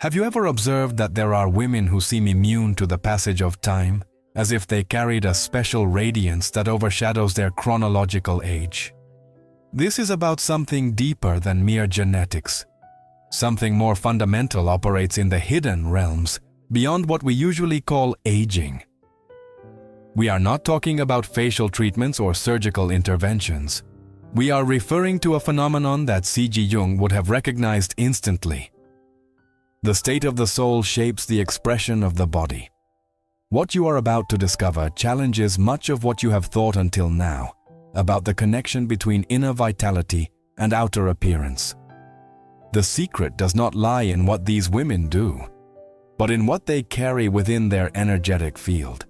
Have you ever observed that there are women who seem immune to the passage of time, as if they carried a special radiance that overshadows their chronological age? This is about something deeper than mere genetics. Something more fundamental operates in the hidden realms, beyond what we usually call aging. We are not talking about facial treatments or surgical interventions. We are referring to a phenomenon that C.G. Jung would have recognized instantly. The state of the soul shapes the expression of the body. What you are about to discover challenges much of what you have thought until now about the connection between inner vitality and outer appearance. The secret does not lie in what these women do, but in what they carry within their energetic field.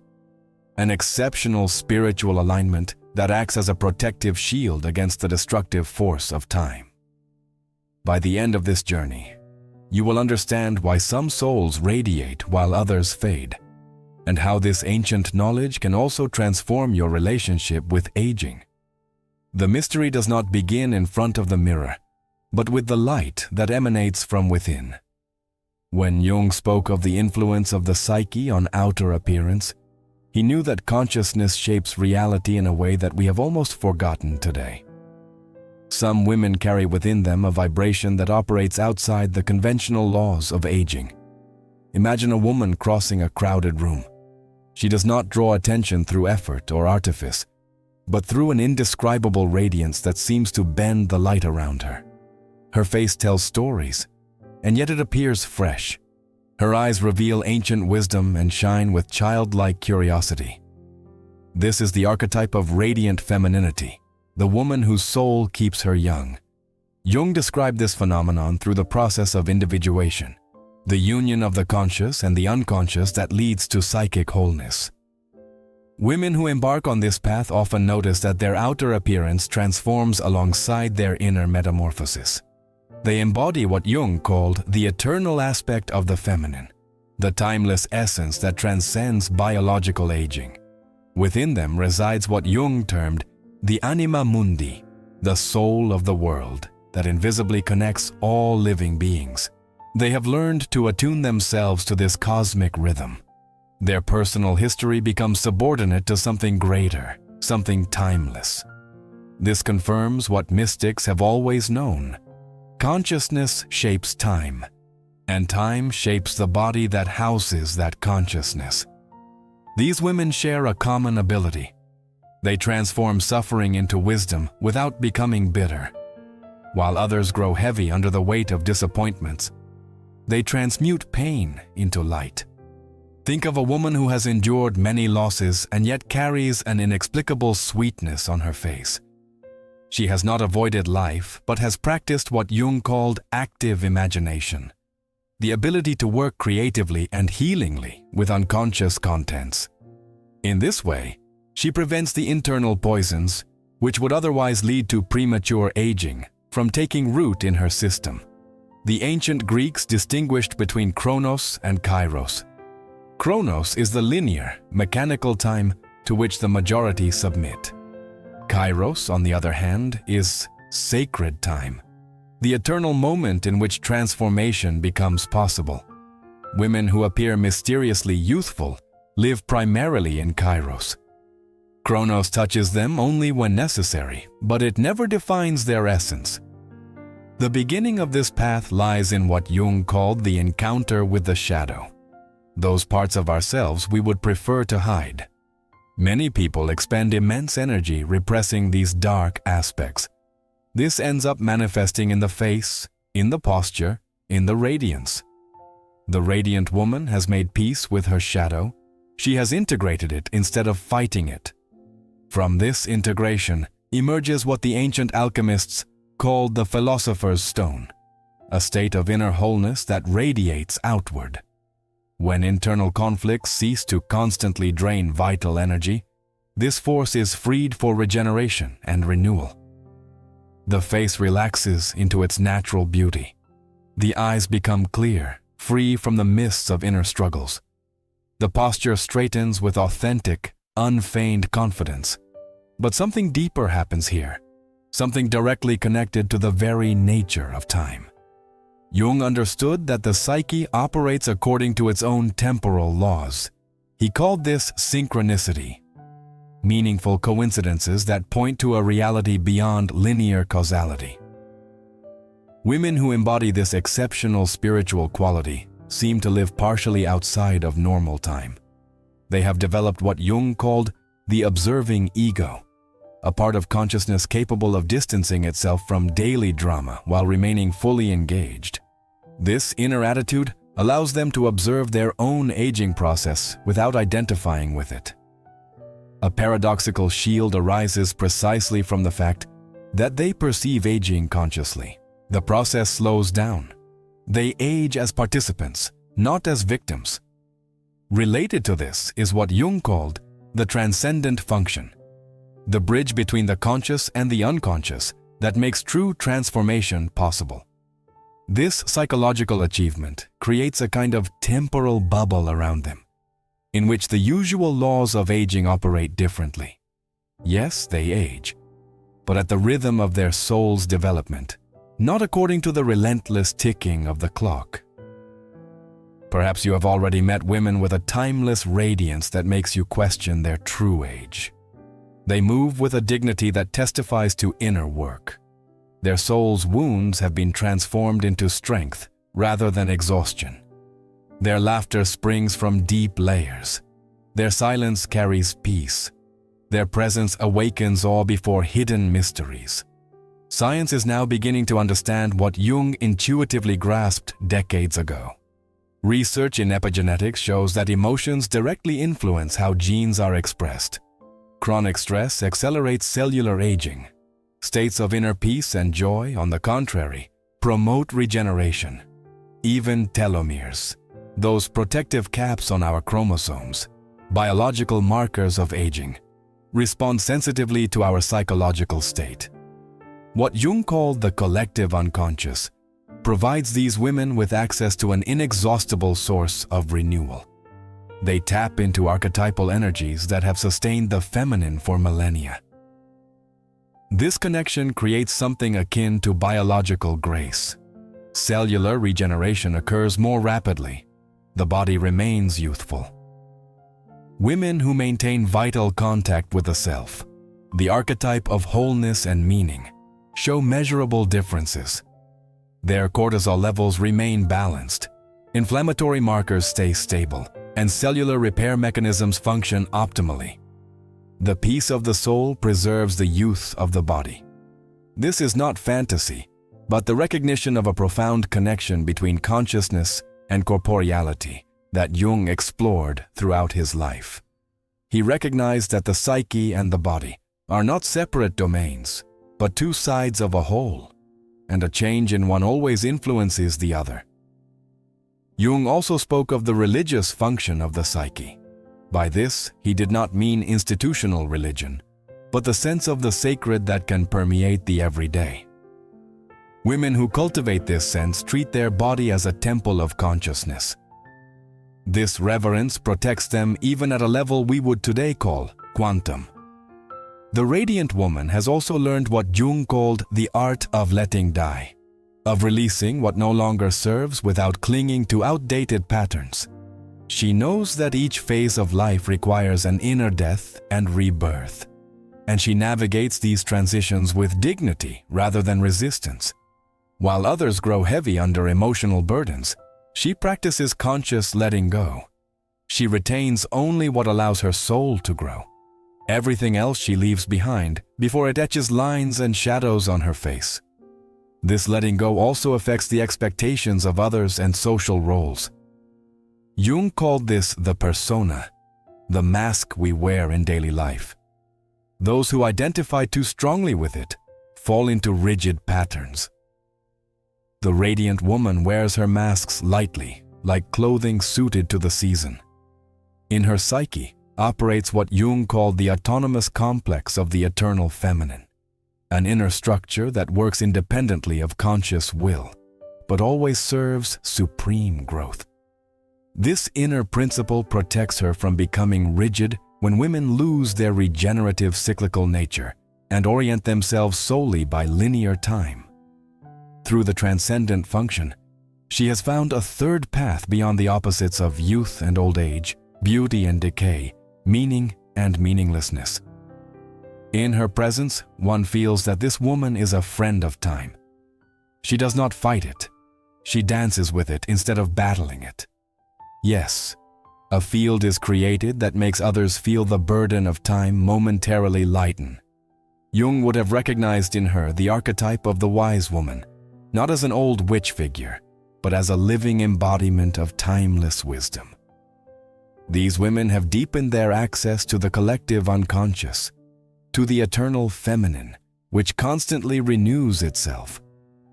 An exceptional spiritual alignment that acts as a protective shield against the destructive force of time. By the end of this journey, you will understand why some souls radiate while others fade, and how this ancient knowledge can also transform your relationship with aging. The mystery does not begin in front of the mirror, but with the light that emanates from within. When Jung spoke of the influence of the psyche on outer appearance, he knew that consciousness shapes reality in a way that we have almost forgotten today. Some women carry within them a vibration that operates outside the conventional laws of aging. Imagine a woman crossing a crowded room. She does not draw attention through effort or artifice, but through an indescribable radiance that seems to bend the light around her. Her face tells stories, and yet it appears fresh. Her eyes reveal ancient wisdom and shine with childlike curiosity. This is the archetype of radiant femininity, the woman whose soul keeps her young. Jung described this phenomenon through the process of individuation, the union of the conscious and the unconscious that leads to psychic wholeness. Women who embark on this path often notice that their outer appearance transforms alongside their inner metamorphosis. They embody what Jung called the eternal aspect of the feminine, the timeless essence that transcends biological aging. Within them resides what Jung termed the anima mundi, the soul of the world that invisibly connects all living beings. They have learned to attune themselves to this cosmic rhythm. Their personal history becomes subordinate to something greater, something timeless. This confirms what mystics have always known. Consciousness shapes time, and time shapes the body that houses that consciousness. These women share a common ability. They transform suffering into wisdom without becoming bitter. While others grow heavy under the weight of disappointments, they transmute pain into light. Think of a woman who has endured many losses and yet carries an inexplicable sweetness on her face. She has not avoided life, but has practiced what Jung called active imagination, the ability to work creatively and healingly with unconscious contents. In this way, she prevents the internal poisons, which would otherwise lead to premature aging, from taking root in her system. The ancient Greeks distinguished between chronos and kairos. Chronos is the linear, mechanical time to which the majority submit. Kairos, on the other hand, is sacred time, the eternal moment in which transformation becomes possible. Women who appear mysteriously youthful live primarily in Kairos. Chronos touches them only when necessary, but it never defines their essence. The beginning of this path lies in what Jung called the encounter with the shadow, those parts of ourselves we would prefer to hide. Many people expend immense energy repressing these dark aspects. This ends up manifesting in the face, in the posture, in the radiance. The radiant woman has made peace with her shadow. She has integrated it instead of fighting it. From this integration emerges what the ancient alchemists called the philosopher's stone, a state of inner wholeness that radiates outward. When internal conflicts cease to constantly drain vital energy, this force is freed for regeneration and renewal. The face relaxes into its natural beauty. The eyes become clear, free from the mists of inner struggles. The posture straightens with authentic, unfeigned confidence. But something deeper happens here, something directly connected to the very nature of time. Jung understood that the psyche operates according to its own temporal laws. He called this synchronicity, meaningful coincidences that point to a reality beyond linear causality. Women who embody this exceptional spiritual quality seem to live partially outside of normal time. They have developed what Jung called the observing ego, a part of consciousness capable of distancing itself from daily drama while remaining fully engaged. This inner attitude allows them to observe their own aging process without identifying with it. A paradoxical shield arises precisely from the fact that they perceive aging consciously. The process slows down. They age as participants, not as victims. Related to this is what Jung called the transcendent function, the bridge between the conscious and the unconscious that makes true transformation possible. This psychological achievement creates a kind of temporal bubble around them, in which the usual laws of aging operate differently. Yes, they age, but at the rhythm of their soul's development, not according to the relentless ticking of the clock. Perhaps you have already met women with a timeless radiance that makes you question their true age. They move with a dignity that testifies to inner work. Their soul's wounds have been transformed into strength rather than exhaustion. Their laughter springs from deep layers. Their silence carries peace. Their presence awakens awe before hidden mysteries. Science is now beginning to understand what Jung intuitively grasped decades ago. Research in epigenetics shows that emotions directly influence how genes are expressed. Chronic stress accelerates cellular aging. States of inner peace and joy, on the contrary, promote regeneration. Even telomeres, those protective caps on our chromosomes, biological markers of aging, respond sensitively to our psychological state. What Jung called the collective unconscious provides these women with access to an inexhaustible source of renewal. They tap into archetypal energies that have sustained the feminine for millennia. This connection creates something akin to biological grace. Cellular regeneration occurs more rapidly. The body remains youthful. Women who maintain vital contact with the self, the archetype of wholeness and meaning, show measurable differences. Their cortisol levels remain balanced, inflammatory markers stay stable, and cellular repair mechanisms function optimally. The peace of the soul preserves the youth of the body. This is not fantasy, but the recognition of a profound connection between consciousness and corporeality that Jung explored throughout his life. He recognized that the psyche and the body are not separate domains, but two sides of a whole, and a change in one always influences the other. Jung also spoke of the religious function of the psyche. By this, he did not mean institutional religion, but the sense of the sacred that can permeate the everyday. Women who cultivate this sense treat their body as a temple of consciousness. This reverence protects them even at a level we would today call quantum. The radiant woman has also learned what Jung called the art of letting die, of releasing what no longer serves without clinging to outdated patterns. She knows that each phase of life requires an inner death and rebirth, and she navigates these transitions with dignity rather than resistance. While others grow heavy under emotional burdens, she practices conscious letting go. She retains only what allows her soul to grow. Everything else she leaves behind before it etches lines and shadows on her face. This letting go also affects the expectations of others and social roles. Jung called this the persona, the mask we wear in daily life. Those who identify too strongly with it fall into rigid patterns. The radiant woman wears her masks lightly, like clothing suited to the season. In her psyche operates what Jung called the autonomous complex of the eternal feminine, an inner structure that works independently of conscious will, but always serves supreme growth. This inner principle protects her from becoming rigid when women lose their regenerative cyclical nature and orient themselves solely by linear time. Through the transcendent function, She has found a third path beyond the opposites of youth and old age, beauty and decay, meaning and meaninglessness. In her presence, one feels that this woman is a friend of time. She does not fight it. She dances with it instead of battling it. Yes, a field is created that makes others feel the burden of time momentarily lighten. Jung would have recognized in her the archetype of the wise woman, not as an old witch figure, but as a living embodiment of timeless wisdom. These women have deepened their access to the collective unconscious, to the eternal feminine, which constantly renews itself.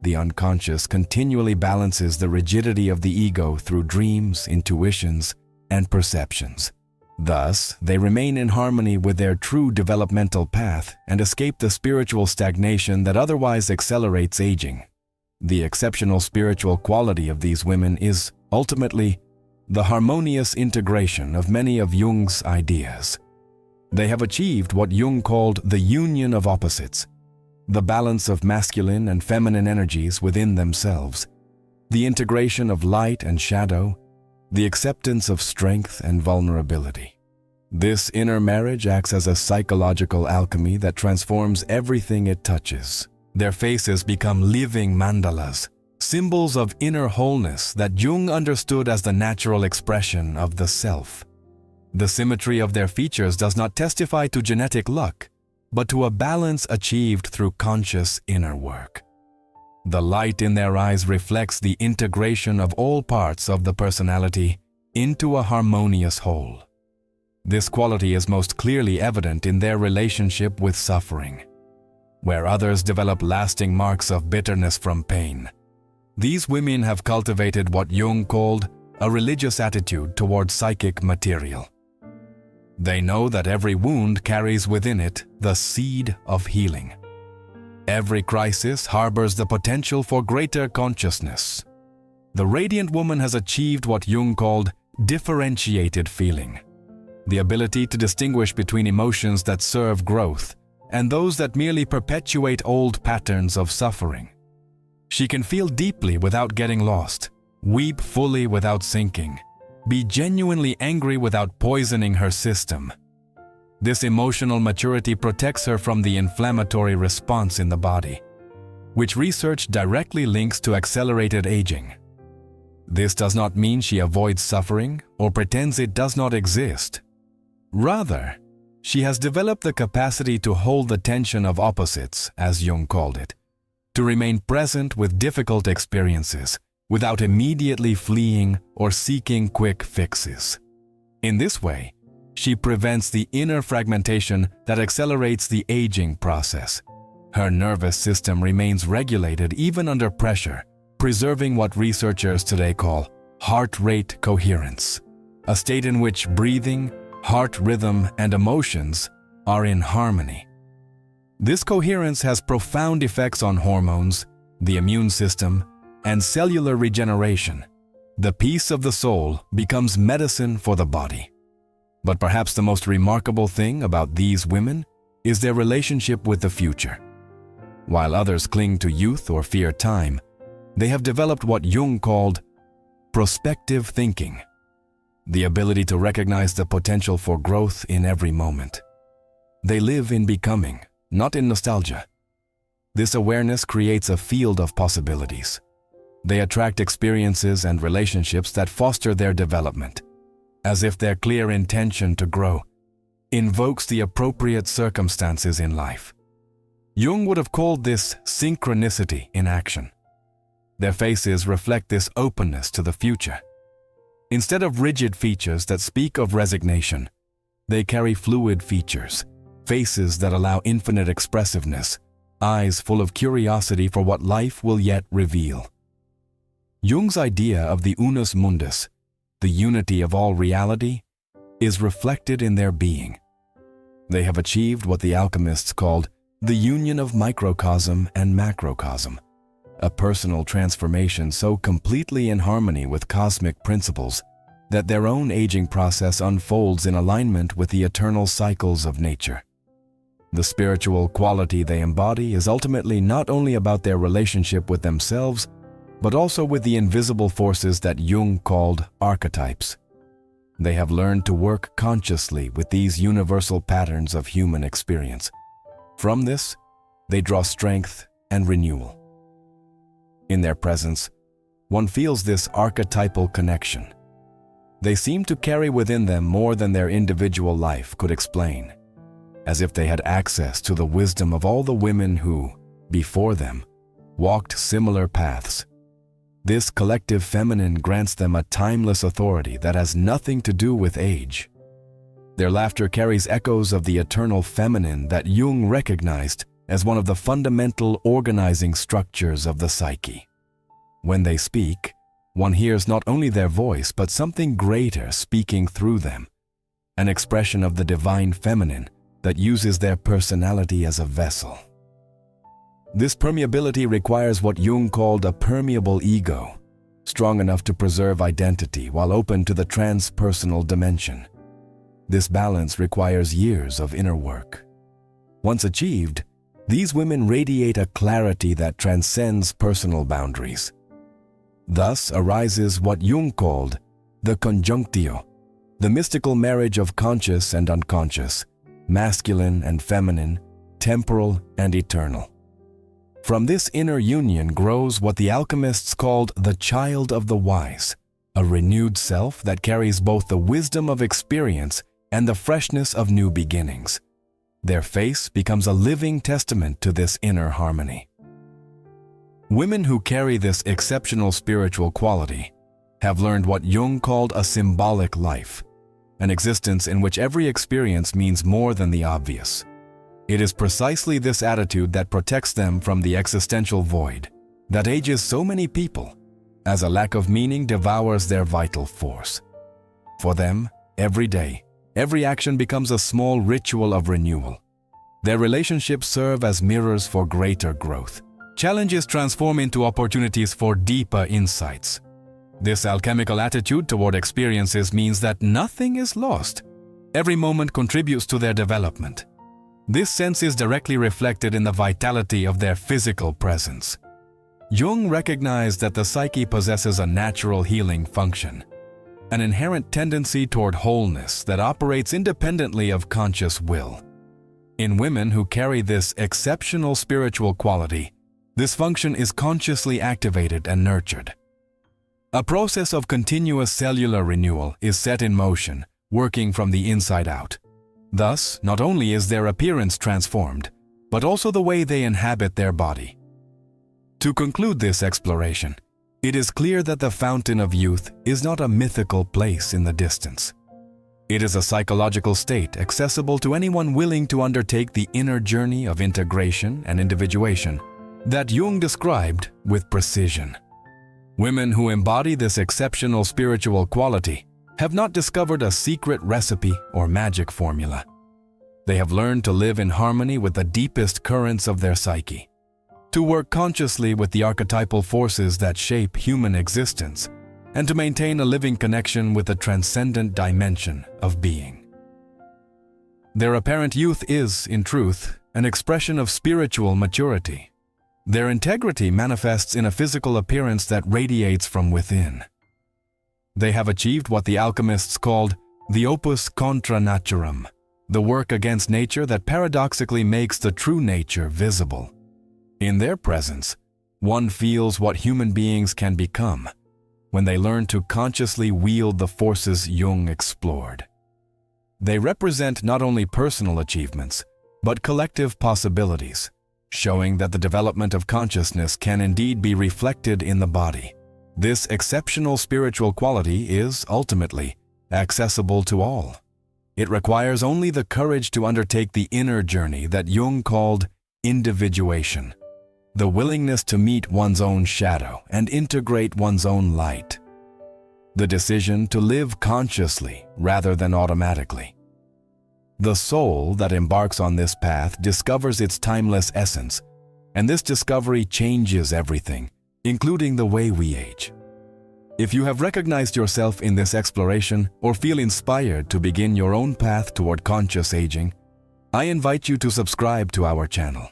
The unconscious continually balances the rigidity of the ego through dreams, intuitions, and perceptions. Thus, they remain in harmony with their true developmental path and escape the spiritual stagnation that otherwise accelerates aging. The exceptional spiritual quality of these women is, ultimately, the harmonious integration of many of Jung's ideas. They have achieved what Jung called the union of opposites, the balance of masculine and feminine energies within themselves, the integration of light and shadow, the acceptance of strength and vulnerability. This inner marriage acts as a psychological alchemy that transforms everything it touches. Their faces become living mandalas, symbols of inner wholeness that Jung understood as the natural expression of the self. The symmetry of their features does not testify to genetic luck, but to a balance achieved through conscious inner work. The light in their eyes reflects the integration of all parts of the personality into a harmonious whole. This quality is most clearly evident in their relationship with suffering. Where others develop lasting marks of bitterness from pain, these women have cultivated what Jung called a religious attitude toward psychic material. They know that every wound carries within it the seed of healing. Every crisis harbors the potential for greater consciousness. The radiant woman has achieved what Jung called differentiated feeling, the ability to distinguish between emotions that serve growth and those that merely perpetuate old patterns of suffering. She can feel deeply without getting lost, weep fully without sinking, be genuinely angry without poisoning her system. This emotional maturity protects her from the inflammatory response in the body, which research directly links to accelerated aging. This does not mean she avoids suffering or pretends it does not exist. Rather, she has developed the capacity to hold the tension of opposites, as Jung called it, to remain present with difficult experiences without immediately fleeing or seeking quick fixes. In this way, she prevents the inner fragmentation that accelerates the aging process. Her nervous system remains regulated even under pressure, preserving what researchers today call heart rate coherence, a state in which breathing, heart rhythm, and emotions are in harmony. This coherence has profound effects on hormones, the immune system, and cellular regeneration. The peace of the soul becomes medicine for the body. But perhaps the most remarkable thing about these women is their relationship with the future. While others cling to youth or fear time, they have developed what Jung called prospective thinking, the ability to recognize the potential for growth in every moment. They live in becoming, not in nostalgia. This awareness creates a field of possibilities. They attract experiences and relationships that foster their development, as if their clear intention to grow invokes the appropriate circumstances in life. Jung would have called this synchronicity in action. Their faces reflect this openness to the future. Instead of rigid features that speak of resignation, they carry fluid features, faces that allow infinite expressiveness, eyes full of curiosity for what life will yet reveal. Jung's idea of the unus mundus, the unity of all reality, is reflected in their being. They have achieved what the alchemists called the union of microcosm and macrocosm, a personal transformation so completely in harmony with cosmic principles that their own aging process unfolds in alignment with the eternal cycles of nature. The spiritual quality they embody is ultimately not only about their relationship with themselves, but also with the invisible forces that Jung called archetypes. They have learned to work consciously with these universal patterns of human experience. From this, they draw strength and renewal. In their presence, one feels this archetypal connection. They seem to carry within them more than their individual life could explain, as if they had access to the wisdom of all the women who, before them, walked similar paths. This collective feminine grants them a timeless authority that has nothing to do with age. Their laughter carries echoes of the eternal feminine that Jung recognized as one of the fundamental organizing structures of the psyche. When they speak, one hears not only their voice but something greater speaking through them, an expression of the divine feminine that uses their personality as a vessel. This permeability requires what Jung called a permeable ego, strong enough to preserve identity while open to the transpersonal dimension. This balance requires years of inner work. Once achieved, these women radiate a clarity that transcends personal boundaries. Thus arises what Jung called the conjunctio, the mystical marriage of conscious and unconscious, masculine and feminine, temporal and eternal. From this inner union grows what the alchemists called the child of the wise, a renewed self that carries both the wisdom of experience and the freshness of new beginnings. Their face becomes a living testament to this inner harmony. Women who carry this exceptional spiritual quality have learned what Jung called a symbolic life, an existence in which every experience means more than the obvious. It is precisely this attitude that protects them from the existential void that ages so many people, as a lack of meaning devours their vital force. For them, every day, every action becomes a small ritual of renewal. Their relationships serve as mirrors for greater growth. Challenges transform into opportunities for deeper insights. This alchemical attitude toward experiences means that nothing is lost. Every moment contributes to their development. This sense is directly reflected in the vitality of their physical presence. Jung recognized that the psyche possesses a natural healing function, an inherent tendency toward wholeness that operates independently of conscious will. In women who carry this exceptional spiritual quality, this function is consciously activated and nurtured. A process of continuous cellular renewal is set in motion, working from the inside out. Thus, not only is their appearance transformed, but also the way they inhabit their body. To conclude this exploration, it is clear that the fountain of youth is not a mythical place in the distance. It is a psychological state accessible to anyone willing to undertake the inner journey of integration and individuation that Jung described with precision. Women who embody this exceptional spiritual quality have not discovered a secret recipe or magic formula. They have learned to live in harmony with the deepest currents of their psyche, to work consciously with the archetypal forces that shape human existence, and to maintain a living connection with the transcendent dimension of being. Their apparent youth is, in truth, an expression of spiritual maturity. Their integrity manifests in a physical appearance that radiates from within. They have achieved what the alchemists called the opus contra naturam, the work against nature that paradoxically makes the true nature visible. In their presence, one feels what human beings can become when they learn to consciously wield the forces Jung explored. They represent not only personal achievements, but collective possibilities, showing that the development of consciousness can indeed be reflected in the body. This exceptional spiritual quality is, ultimately, accessible to all. It requires only the courage to undertake the inner journey that Jung called individuation, the willingness to meet one's own shadow and integrate one's own light, the decision to live consciously rather than automatically. The soul that embarks on this path discovers its timeless essence, and this discovery changes everything, including the way we age. If you have recognized yourself in this exploration or feel inspired to begin your own path toward conscious aging, I invite you to subscribe to our channel.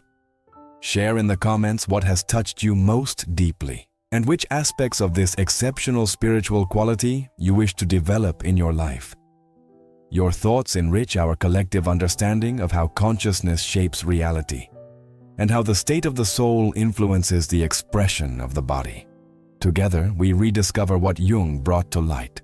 Share in the comments what has touched you most deeply, and which aspects of this exceptional spiritual quality you wish to develop in your life. Your thoughts enrich our collective understanding of how consciousness shapes reality, and how the state of the soul influences the expression of the body. Together, we rediscover what Jung brought to light.